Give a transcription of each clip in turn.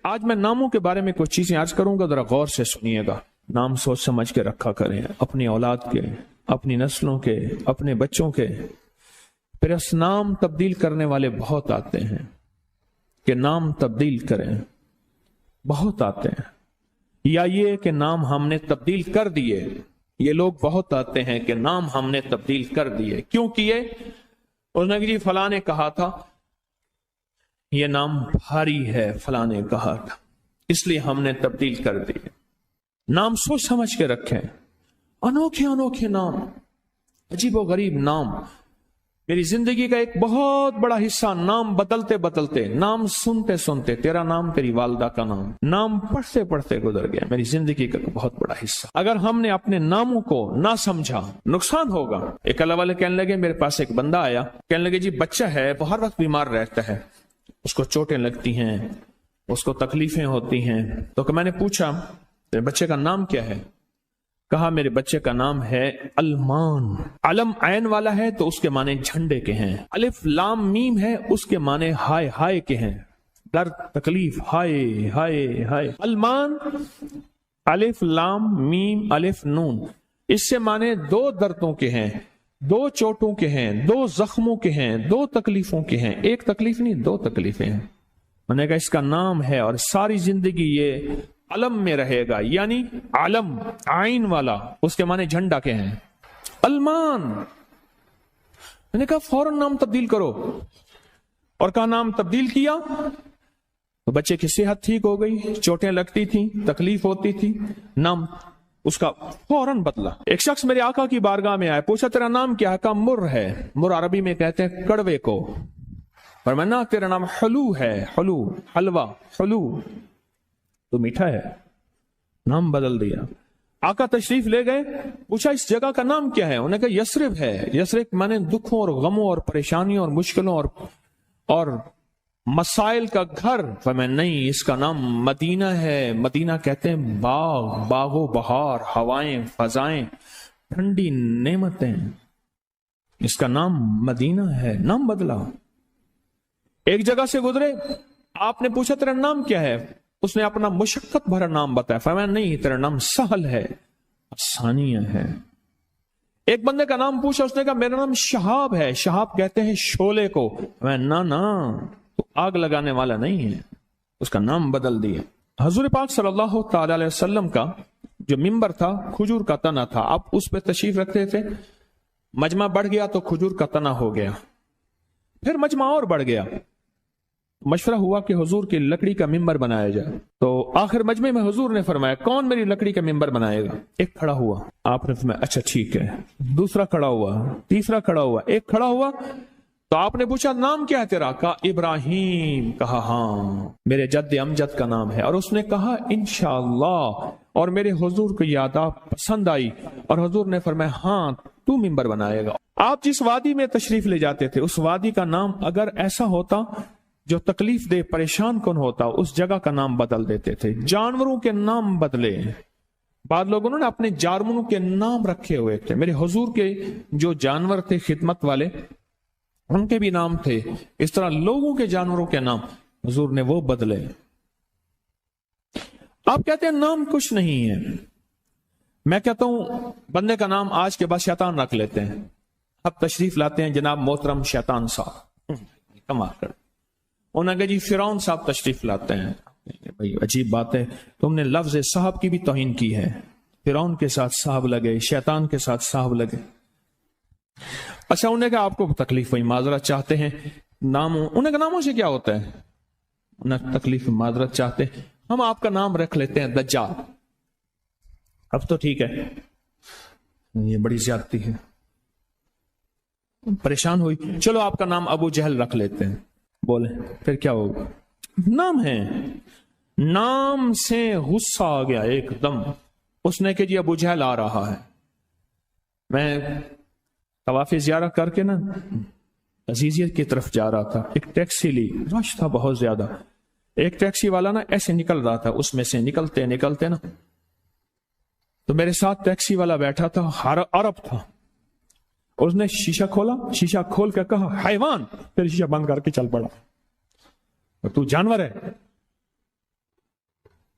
آج میں ناموں کے بارے میں کچھ چیزیں عرض کروں گا، ذرا غور سے سنیے گا۔ نام سوچ سمجھ کے رکھا کریں، اپنی اولاد کے، اپنی نسلوں کے، اپنے بچوں کے۔ پھر اس نام تبدیل کرنے والے بہت آتے ہیں کہ نام تبدیل کریں، بہت آتے ہیں، یا یہ کہ نام ہم نے تبدیل کر دیے، یہ لوگ بہت آتے ہیں کہ نام ہم نے تبدیل کر دیے۔ کیوں کیے؟ اس نے کہ جی فلاں نے کہا تھا یہ نام بھاری ہے، فلاں نے کہا تھا، اس لیے ہم نے تبدیل کر دیے۔ نام سوچ سمجھ کے رکھیں، انوکھے انوکھے نام، عجیب و غریب نام۔ میری زندگی کا ایک بہت بڑا حصہ نام بدلتے بدلتے، نام سنتے سنتے، تیرا نام تیری والدہ کا نام، نام پڑھتے پڑھتے گزر گیا میری زندگی کا بہت بڑا حصہ۔ اگر ہم نے اپنے ناموں کو نہ سمجھا نقصان ہوگا۔ ایک اللہ والے کہنے لگے، میرے پاس ایک بندہ آیا، کہنے لگے جی بچہ ہے، وہ ہر وقت بیمار رہتا ہے، اس کو چوٹیں لگتی ہیں، اس کو تکلیفیں ہوتی ہیں۔ تو میں نے پوچھا تیرے بچے کا نام کیا ہے؟ کہا میرے بچے کا نام ہے علمان۔ علم عین والا ہے تو اس کے معنی جھنڈے کے ہیں، الف لام میم ہے اس کے معنی ہائے ہائے کے ہیں، درد تکلیف، ہائے ہائے ہائے۔ علمان الف لام میم الف نون، اس سے معنی دو دردوں کے ہیں، دو چوٹوں کے ہیں، دو زخموں کے ہیں، دو تکلیفوں کے ہیں، ایک تکلیف نہیں دو تکلیفیں ہیں۔ میں نے کہا اس کا نام ہے اور ساری زندگی یہ علم میں رہے گا، یعنی علم عین والا، اس کے معنی جھنڈا کے ہیں، علمان۔ میں نے کہا فوراً نام تبدیل کرو، اور کہا نام تبدیل کیا تو بچے کی صحت ٹھیک ہو گئی، چوٹیں لگتی تھیں، تکلیف ہوتی تھی، نام اس کا فوراً بدلا۔ ایک شخص میرے آقا کی بارگاہ میں آیا، پوچھا تیرا نام کیا ہے؟ کہا مر ہے، مر عربی میں کہتے ہیں کڑوے کو، فرمایا تیرا نام حلو ہے، حلو حلوہ حلو تو میٹھا ہے، نام بدل دیا۔ آقا تشریف لے گئے، پوچھا اس جگہ کا نام کیا ہے؟ انہوں نے کہا یثرب ہے۔ یثرب مانے دکھوں اور غموں اور پریشانیوں اور مشکلوں اور مسائل کا گھر۔ فرمایا نہیں، اس کا نام مدینہ ہے۔ مدینہ کہتے ہیں باغ، باغ و بہار، ہوائیں، فضائیں، ٹھنڈی نعمتیں، اس کا نام مدینہ ہے، نام بدلا۔ ایک جگہ سے گزرے، آپ نے پوچھا تیرا نام کیا ہے؟ اس نے اپنا مشقت بھرا نام بتایا، فرمایا نہیں تیرا نام سہل ہے، آسانیہ ہے۔ ایک بندے کا نام پوچھا، اس نے کہا میرا نام شہاب ہے۔ شہاب کہتے ہیں شعلے کو، فرمایا نا تو آگ لگانے والا نہیں ہے، اس کا نام بدل دیا۔ حضور پاک صلی اللہ تعالی علیہ وسلم کا جو ممبر تھا کھجور کا تنا تھا، آپ اس پہ تشریف رکھتے تھے، مجمع بڑھ گیا تو کھجور کا تنا ہو گیا، پھر مجمع اور بڑھ گیا، مشورہ ہوا کہ حضور کی لکڑی کا ممبر بنایا جائے۔ تو آخر مجمع میں حضور نے فرمایا کون میری لکڑی کا ممبر بنائے گا؟ ایک کھڑا ہوا، آپ نے فرمایا اچھا ٹھیک ہے۔ دوسرا کھڑا ہوا، تیسرا کھڑا ہوا، ایک کھڑا ہوا تو آپ نے پوچھا نام کیا ہے تیرا؟ کہا ابراہیم۔ کہا ہاں میرے جد امجد کا نام ہے، اور اس نے کہا انشاءاللہ، اور میرے حضور کو یاد پسند آئی، اور حضور نے فرمایا ہاں تو ممبر بنائے گا۔ آپ جس وادی میں تشریف لے جاتے تھے اس وادی کا نام اگر ایسا ہوتا جو تکلیف دے پریشان کن ہوتا، اس جگہ کا نام بدل دیتے تھے۔ جانوروں کے نام بدلے، بعض لوگوں نے اپنے جانوروں کے نام رکھے ہوئے تھے۔ میرے حضور کے جو جانور تھے خدمت والے ان کے بھی نام تھے، اس طرح لوگوں کے جانوروں کے نام حضور نے وہ بدلے۔ آپ کہتے ہیں نام کچھ نہیں ہے، میں کہتا ہوں بندے کا نام آج کے بعد شیطان رکھ لیتے ہیں۔ اب تشریف لاتے ہیں جناب محترم شیطان صاحب، کمال کر، انہوں نے کہا جی فرعون صاحب تشریف لاتے ہیں۔ بھائی عجیب بات ہے، تم نے لفظ صاحب کی بھی توہین کی ہے، فرعون کے ساتھ صاحب لگے، شیطان کے ساتھ صاحب لگے۔ اچھا انہوں نے کہا آپ کو تکلیف ہوئی، معذرت چاہتے ہیں، انہوں نے کہا ناموں سے کیا ہوتا ہے؟ انہوں نے تکلیف معذرت چاہتے ہیں، ہم آپ کا نام رکھ لیتے ہیں دجال۔ اب تو ٹھیک ہے، یہ بڑی زیادتی ہے، پریشان ہوئی، چلو آپ کا نام ابو جہل رکھ لیتے ہیں۔ بولے پھر کیا ہوگا؟ نام ہے، نام سے غصہ آ گیا ایک دم، اس نے کہ جی ابو جہل آ رہا ہے۔ میں طواف زیارت کر کے نا عزیزیت کی طرف جا رہا تھا، ایک ٹیکسی لی، رش تھا بہت زیادہ، ایک ٹیکسی والا نا ایسے نکل رہا تھا، اس میں سے نکلتے نکلتے نا تو میرے ساتھ ٹیکسی والا بیٹھا تھا، عرب تھا، اس نے شیشہ کھولا، شیشہ کھول کے کہا حیوان، پھر شیشہ بند کر کے چل پڑا، تو جانور ہے۔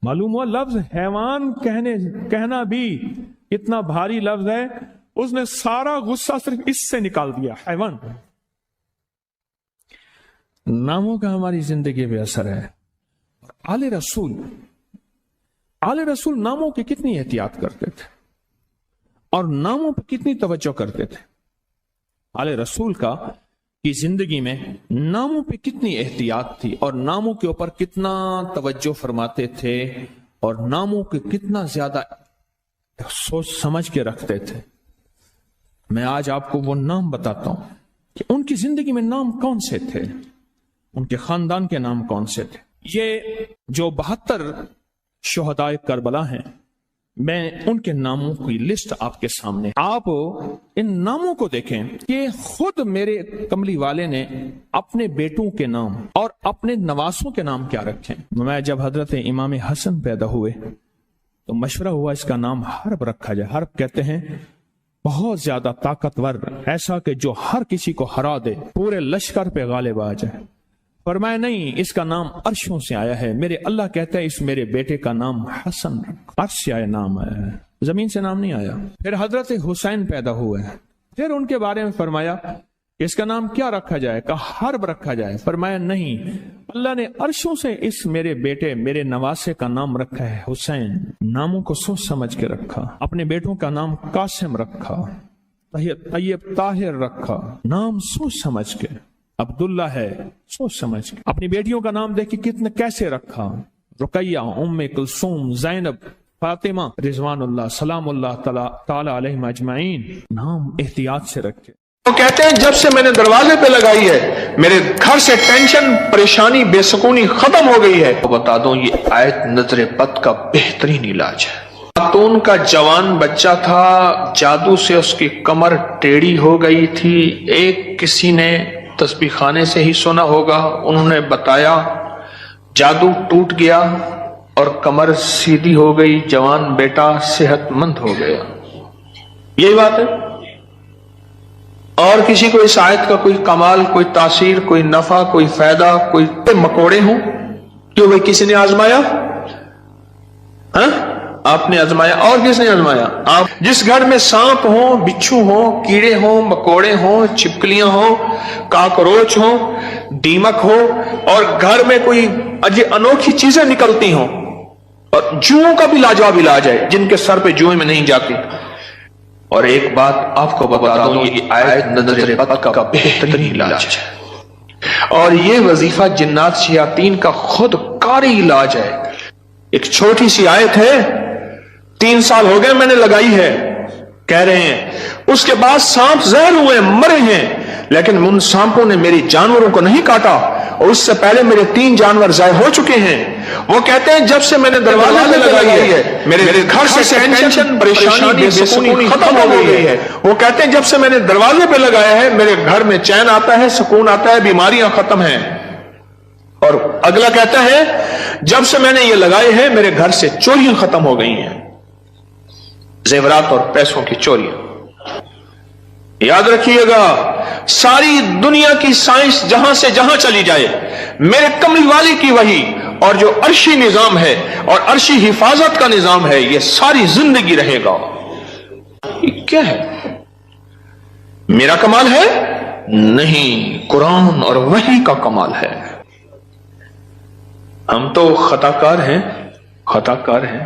معلوم ہوا لفظ حیوان کہنا بھی اتنا بھاری لفظ ہے، اس نے سارا غصہ صرف اس سے نکال دیا، حیوان۔ ناموں کا ہماری زندگی پہ اثر ہے۔ آل رسول ناموں کی کتنی احتیاط کرتے تھے اور ناموں پہ کتنی توجہ کرتے تھے۔ آل رسول کی زندگی میں ناموں پہ کتنی احتیاط تھی اور ناموں کے اوپر کتنا توجہ فرماتے تھے اور ناموں کے کتنا زیادہ سوچ سمجھ کے رکھتے تھے۔ میں آج آپ کو وہ نام بتاتا ہوں کہ ان کی زندگی میں نام کون سے تھے، ان کے خاندان کے نام کون سے تھے۔ یہ جو 72 شہدائے کربلا ہیں، میں ان کے ناموں کی لسٹ آپ کے سامنے، آپ ان ناموں کو دیکھیں کہ خود میرے کملی والے نے اپنے بیٹوں کے نام اور اپنے نواسوں کے نام کیا رکھے۔ میں جب حضرت امام حسن پیدا ہوئے تو مشورہ ہوا اس کا نام حرب رکھا جائے۔ حرب کہتے ہیں بہت زیادہ طاقتور، ایسا کہ جو ہر کسی کو ہرا دے، پورے لشکر پہ غالب آ جائے۔ فرمایا نہیں، اس کا نام عرشوں سے آیا ہے، میرے اللہ کہتا ہے اس میرے بیٹے کا نام حسن، عرش سے آیا نام آیا ہے، زمین سے نام نہیں آیا۔ پھر حضرت حسین پیدا ہوئے، پھر ان کے بارے میں فرمایا اس کا نام کیا رکھا جائے، کہا حرب رکھا جائے۔ فرمایا نہیں، اللہ نے عرشوں سے اس میرے بیٹے میرے نواسے کا نام رکھا ہے حسین۔ ناموں کو سوچ سمجھ کے رکھا۔ اپنے بیٹوں کا نام قاسم رکھا، طیب طاہر رکھا، نام سوچ سمجھ کے۔ عبداللہ ہے، سوچ سمجھ کے۔ اپنی بیٹیوں کا نام دیکھ کے کتنے کیسے رکھا، رقیہ، ام کلثوم، زینب، فاطمہ رضوان اللہ سلام اللہ تعالی علیہم اجمعین، نام احتیاط سے رکھے۔ وہ کہتے ہیں جب سے میں نے دروازے پہ لگائی ہے میرے گھر سے ٹینشن، پریشانی، بے سکونی ختم ہو گئی ہے۔ بتا دوں یہ آیت نظر بد کا بہترین علاج ہے۔ خاتون کا جوان بچہ تھا، جادو سے اس کی کمر ٹیڑھی ہو گئی تھی۔ ایک کسی نے تسبیح خانے سے ہی سنا ہوگا، انہوں نے بتایا، جادو ٹوٹ گیا اور کمر سیدھی ہو گئی، جوان بیٹا صحت مند ہو گیا۔ یہی بات ہے۔ اور کسی کو اس آیت کا کوئی کمال، کوئی تاثیر، کوئی نفع، کوئی فائدہ، کوئی مکوڑے ہوں، کیوں بھائی کسی نے آزمایا؟ ہاں آپ نے آزمایا، اور کس نے آزمایا؟ آپ۔ جس گھر میں سانپ ہوں، بچھو ہوں، کیڑے ہوں، مکوڑے ہوں، چھپکلیاں ہوں، کاکروچ ہوں، دیمک ہو، اور گھر میں کوئی انوکھی چیزیں نکلتی ہوں، اور جوؤں کا بھی لاجواب علاج ہے، جن کے سر پہ جوئیں میں نہیں جاتی۔ اور ایک بات آپ کو بتا دوں، یہ آیت نظر بد کا بہترین علاج ہے، اور یہ وظیفہ جنات شیاطین کا خود کاری علاج ہے۔ ایک چھوٹی سی آیت ہے، 3 سال ہو گئے میں نے لگائی ہے، کہہ رہے ہیں اس کے بعد سانپ زہر ہوئے، مرے ہیں، لیکن ان سانپوں نے میری جانوروں کو نہیں کاٹا، اور اس سے پہلے میرے 3 جانور ضائع ہو چکے ہیں۔ وہ کہتے ہیں جب سے میں نے دروازے پہ لگائی ہے میرے گھر سے ٹینشن، پریشانی، بے سکونی ختم ہو گئی ہے۔ وہ کہتے ہیں جب سے میں نے دروازے پہ لگایا ہے میرے گھر میں چین آتا ہے، سکون آتا ہے، بیماریاں ختم ہیں۔ اور اگلا کہتا ہے جب سے میں نے یہ لگائے ہیں میرے گھر سے چوریاں ختم ہو گئی ہیں، زیورات اور پیسوں کی چوریاں۔ یاد رکھیے گا، ساری دنیا کی سائنس جہاں سے جہاں چلی جائے، میرے کملی والی کی وحی اور جو عرشی نظام ہے اور عرشی حفاظت کا نظام ہے، یہ ساری زندگی رہے گا۔ یہ کیا ہے؟ میرا کمال ہے؟ نہیں، قرآن اور وحی کا کمال ہے۔ ہم تو خطا کار ہیں،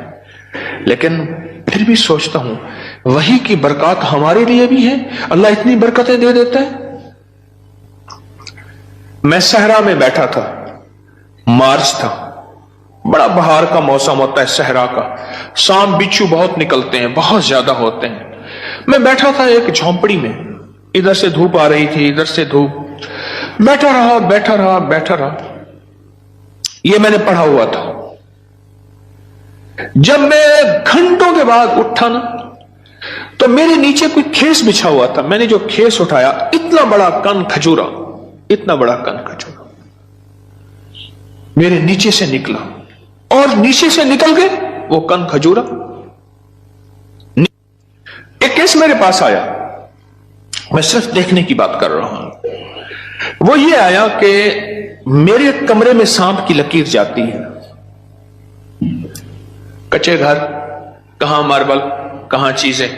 لیکن پھر بھی سوچتا ہوں وحی کی برکات ہمارے لیے بھی ہے، اللہ اتنی برکتیں دے دیتا ہے۔ میں صحرا میں بیٹھا تھا، مارچ تھا، بڑا بہار کا موسم ہوتا ہے صحرا کا، سانپ بچھو بہت نکلتے ہیں، بہت زیادہ ہوتے ہیں۔ میں بیٹھا تھا ایک جھونپڑی میں، ادھر سے دھوپ آ رہی تھی، ادھر سے دھوپ، بیٹھا رہا۔ یہ میں نے پڑھا ہوا تھا۔ جب میں گھنٹوں کے بعد اٹھا نا تو میرے نیچے کوئی کھیس بچھا ہوا تھا، میں نے جو کھیس اٹھایا، اتنا بڑا کن کھجورا میرے نیچے سے نکلا، اور نیچے سے نکل کے وہ کن کھجورا ایک کیس میرے پاس آیا۔ میں صرف دیکھنے کی بات کر رہا ہوں۔ وہ یہ آیا کہ میرے کمرے میں سانپ کی لکیر جاتی ہے، کچے گھر، کہاں ماربل، کہاں چیزیں،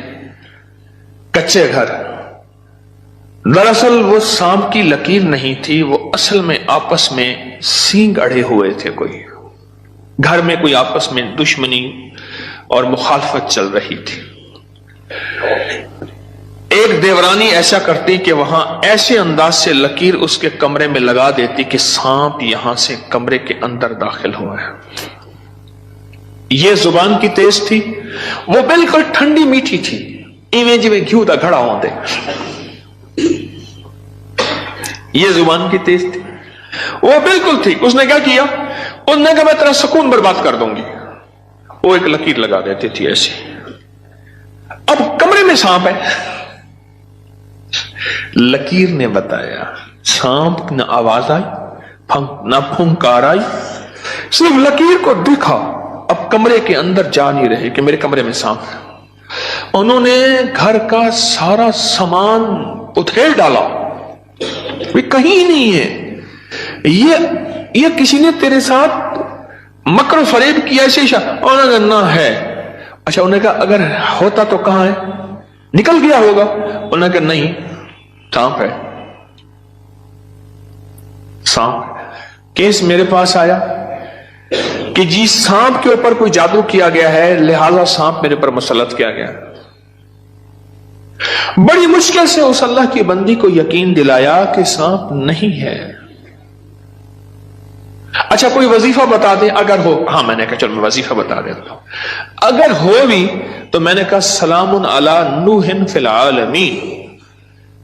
کچے گھر۔ دراصل وہ سانپ کی لکیر نہیں تھی، وہ اصل میں آپس میں سینگ اڑے ہوئے تھے، کوئی گھر میں کوئی آپس میں دشمنی اور مخالفت چل رہی تھی۔ ایک دیورانی ایسا کرتی کہ وہاں ایسے انداز سے لکیر اس کے کمرے میں لگا دیتی کہ سانپ یہاں سے کمرے کے اندر داخل ہوا ہے۔ یہ زبان کی تیز تھی، وہ بالکل ٹھنڈی میٹھی تھی، ایویں جی میں گھیو دا گھڑا ہوندے۔ یہ زبان کی تیز تھی، وہ بالکل تھی۔ اس نے کیا کیا؟ اس نے کہا میں تیرا سکون برباد کر دوں گی۔ وہ ایک لکیر لگا دیتی تھی ایسی۔ اب کمرے میں سانپ ہے، لکیر نے بتایا، سانپ نہ آواز آئی نہ پھنکار آئی، صرف لکیر کو دیکھا۔ اب کمرے کے اندر جا نہیں رہے کہ میرے کمرے میں سانپ ہے۔ انہوں نے گھر کا سارا سامان ادھیڑ ڈالا، کہیں نہیں ہے، یہ کسی نے تیرے ساتھ مکر و فریب کیا ایسے ہی؟ انہوں نے نہ ہے۔ اچھا، انہوں نے کہا اگر ہوتا تو کہاں ہے؟ نکل گیا ہوگا۔ انہوں نے کہا نہیں، سانپ ہے، سانپ۔ کیس میرے پاس آیا کہ جی سانپ کے اوپر کوئی جادو کیا گیا ہے، لہذا سانپ میرے پر مسلط کیا گیا۔ بڑی مشکل سے اس اللہ کی بندی کو یقین دلایا کہ سانپ نہیں ہے۔ اچھا کوئی وظیفہ بتا دے اگر ہو۔ ہاں، میں نے کہا چلو میں وظیفہ بتا دیتا ہوں۔ اگر ہو بھی تو میں نے کہا سلام علی نوح فی العالمین۔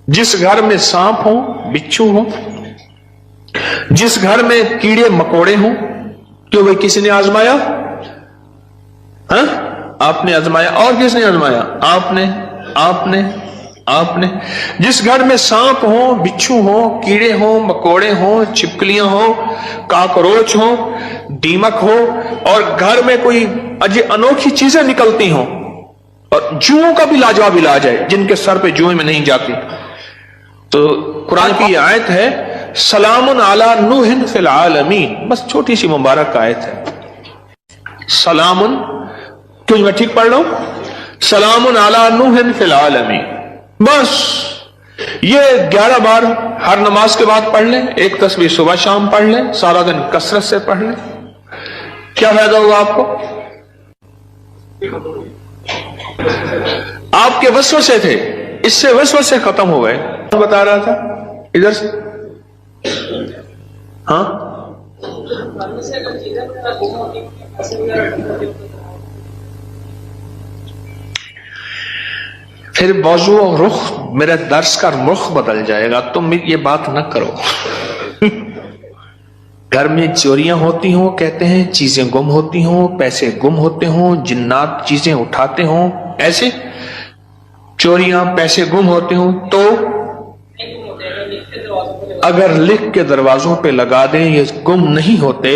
جس گھر میں سانپ ہوں، بچھو ہوں، جس گھر میں کیڑے مکوڑے ہوں، کیوں بھائی کسی نے آزمایا؟ ہاں، آپ نے آزمایا۔ اور کس نے آزمایا؟ آپ نے۔ جس گھر میں سانپ ہوں، بچھو ہوں، کیڑے ہوں، مکوڑے ہوں، چھپکلیاں ہوں، کاکروچ ہوں، دیمک ہو، اور گھر میں کوئی انوکھی چیزیں نکلتی ہوں، اور جوؤں کا بھی لاجواب علاج ہے، جن کے سر پہ جوئیں میں نہیں جاتی، تو قرآن کی یہ آیت ہے سلام علی نوح فی العالمین۔ بس چھوٹی سی مبارک آیت ہے، سلام، کیوں میں ٹھیک پڑھ رہا ہوں؟ سلام علی نوح فی العالمین۔ بس یہ 11 بار ہر نماز کے بعد پڑھ لیں، ایک تسبیح صبح شام پڑھ لیں، سارا دن کثرت سے پڑھ لیں، کیا فائدہ ہوگا آپ کو؟ آپ کے وسوسے تھے، اس سے وسوسے ختم ہو گئے۔ بتا رہا تھا ادھر سے، ہاں پھر موضوع اور رخ، میرے درس کا رخ بدل جائے گا، تم یہ بات نہ کرو۔ گھر میں چوریاں ہوتی ہوں، کہتے ہیں چیزیں گم ہوتی ہوں، پیسے گم ہوتے ہوں، جنات چیزیں اٹھاتے ہوں، ایسے چوریاں پیسے گم ہوتے ہوں، تو اگر لکھ کے دروازوں پہ لگا دیں یہ گم نہیں ہوتے،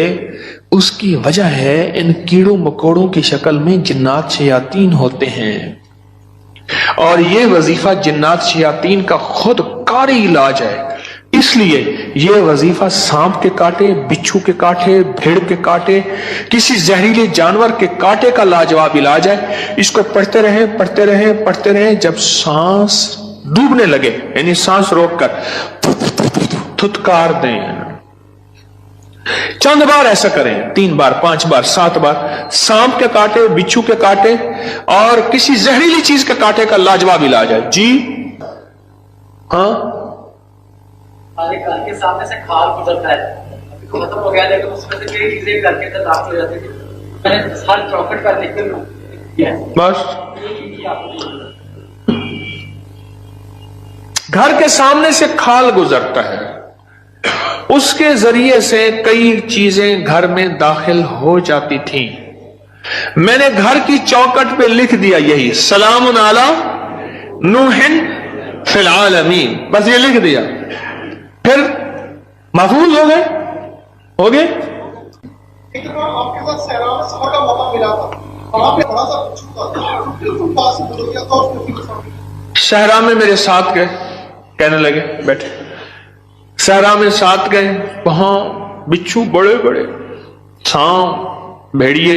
اس کی وجہ ہے ان کیڑوں مکوڑوں کی شکل میں جنات شیاطین ہوتے ہیں، اور یہ وظیفہ جنات شیاطین کا خود کاری علاج ہے۔ اس لیے یہ وظیفہ سانپ کے کاٹے، بچھو کے کاٹے، بھیڑ کے کاٹے، کسی زہریلے جانور کے کاٹے کا لاجواب علاج ہے۔ اس کو پڑھتے رہیں، جب سانس ڈوبنے لگے، یعنی سانس روک کر تھتکار دیں، چند بار ایسا کریں، 3 بار 5 بار 7 بار، سانپ کے کاٹے، بچھو کے کاٹے اور کسی زہریلی چیز کے کاٹے کا لاجواب علاج ہے۔ جی ہاں، کے سامنے سے کھال گزرتا ہے، ابھی ختم ہو گیا لیکن اس میں سے کئی چیزیں کر کے داخل ہو جاتی تھی، میں نے ہر چوکٹ پر لکھ کر بس گھر کے سامنے سے کھال گزرتا ہے، اس کے ذریعے سے کئی چیزیں گھر میں داخل ہو جاتی تھیں۔ میں نے گھر کی چوکٹ پہ لکھ دیا یہی سلام علی نوح فی العالمین، بس یہ لکھ دیا، پھر محفوظ ہو گئے۔ ایک دفعہ آپ کے ساتھ صحرا میں سفر کا موقع ملا تھا، وہاں پہ بڑا سا بچھو تھا، بالکل پاس سے گزر گیا تھا، اس نے صحرا میں میرے ساتھ گئے، کہنے لگے بیٹھے، صحرا میں ساتھ گئے، وہاں بچھو بڑے بڑے، سانپ، بھیڑیے،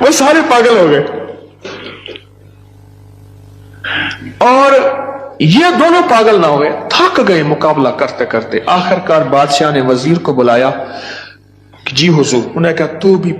وہ سارے پاگل ہو گئے. اور یہ دونوں پاگل نہ ہوئے, تھک گئے مقابلہ کرتے کرتے. آخر کار بادشاہ نے وزیر کو بلایا کہ جی حضور. انہیں کہا تو بھی